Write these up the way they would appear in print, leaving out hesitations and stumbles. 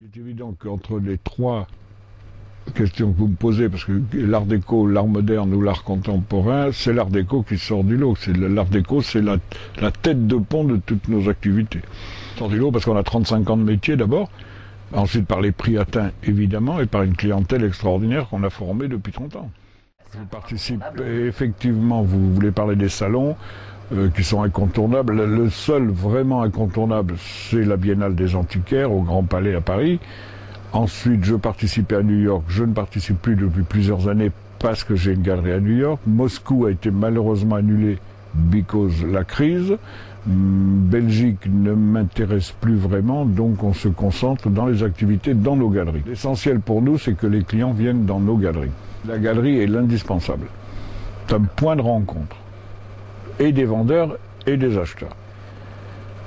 Il est évident qu'entre les trois questions que vous me posez, parce que l'art déco, l'art moderne ou l'art contemporain, c'est l'art déco qui sort du lot. L'art déco, c'est la tête de pont de toutes nos activités. Sort du lot parce qu'on a 35 ans de métier d'abord, ensuite par les prix atteints évidemment, et par une clientèle extraordinaire qu'on a formée depuis 30 ans. Je participe, effectivement, vous voulez parler des salons, qui sont incontournables. Le seul vraiment incontournable, c'est la Biennale des Antiquaires au Grand Palais à Paris. Ensuite, je participais à New York. Je ne participe plus depuis plusieurs années parce que j'ai une galerie à New York. Moscou a été malheureusement annulé because la crise. Belgique ne m'intéresse plus vraiment, donc on se concentre dans les activités dans nos galeries. L'essentiel pour nous, c'est que les clients viennent dans nos galeries. La galerie est l'indispensable. C'est un point de rencontre. Et des vendeurs et des acheteurs.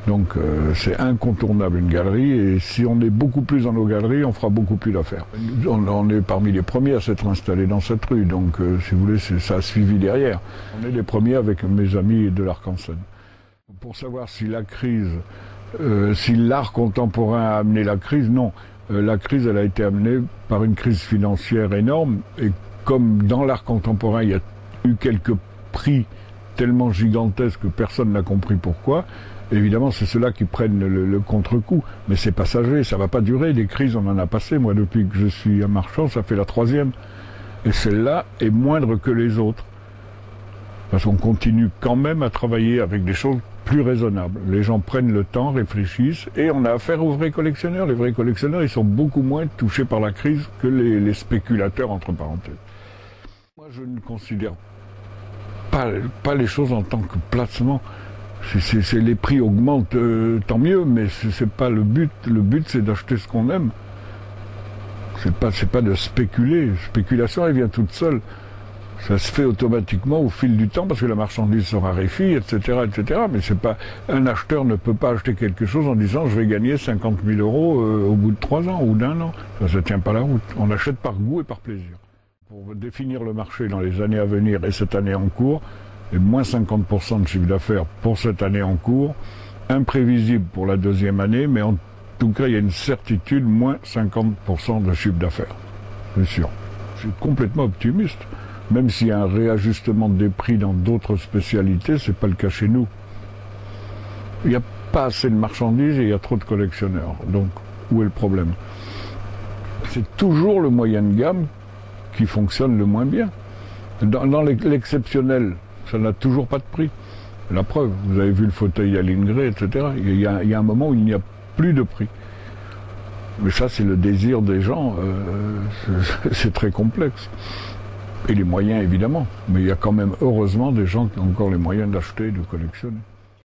Donc c'est incontournable une galerie, et si on est beaucoup plus dans nos galeries, on fera beaucoup plus d'affaires. On est parmi les premiers à s'être installés dans cette rue, donc si vous voulez, ça a suivi derrière. On est les premiers avec mes amis de l'Arc-en-Ciel. Pour savoir si la crise, si l'art contemporain a amené la crise, non. La crise, elle a été amenée par une crise financière énorme, et comme dans l'art contemporain, il y a eu quelques prix tellement gigantesques que personne n'a compris pourquoi, évidemment c'est ceux-là qui prennent le contre-coup. Mais c'est passager, ça va pas durer, des crises on en a passé, moi depuis que je suis un marchand, ça fait la 3e. Et celle-là est moindre que les autres. Parce qu'on continue quand même à travailler avec des choses plus raisonnables. Les gens prennent le temps, réfléchissent, et on a affaire aux vrais collectionneurs. Les vrais collectionneurs, ils sont beaucoup moins touchés par la crise que les spéculateurs, entre parenthèses. Moi je ne considère pas les choses en tant que placement. Les prix augmentent, tant mieux, mais c'est pas le but. Le but, c'est d'acheter ce qu'on aime. C'est pas de spéculer. Spéculation, elle vient toute seule. Ça se fait automatiquement au fil du temps parce que la marchandise se raréfie, etc., etc. Mais c'est pas, un acheteur ne peut pas acheter quelque chose en disant je vais gagner 50 000 euros au bout de 3 ans ou d'1 an. Ça ne tient pas la route. On achète par goût et par plaisir. Pour définir le marché dans les années à venir et cette année en cours, et moins 50% de chiffre d'affaires pour cette année en cours, imprévisible pour la 2e année, mais en tout cas il y a une certitude, moins 50% de chiffre d'affaires, c'est sûr. Je suis complètement optimiste, même s'il y a un réajustement des prix dans d'autres spécialités, c'est pas le cas chez nous. Il n'y a pas assez de marchandises et il y a trop de collectionneurs, donc où est le problème? C'est toujours le moyen de gamme qui fonctionne le moins bien. Dans l'exceptionnel, ça n'a toujours pas de prix. La preuve, vous avez vu le fauteuil à Lingré, etc. Il y a un moment où il n'y a plus de prix. Mais ça, c'est le désir des gens. C'est très complexe. Et les moyens, évidemment. Mais il y a quand même, heureusement, des gens qui ont encore les moyens d'acheter et de collectionner.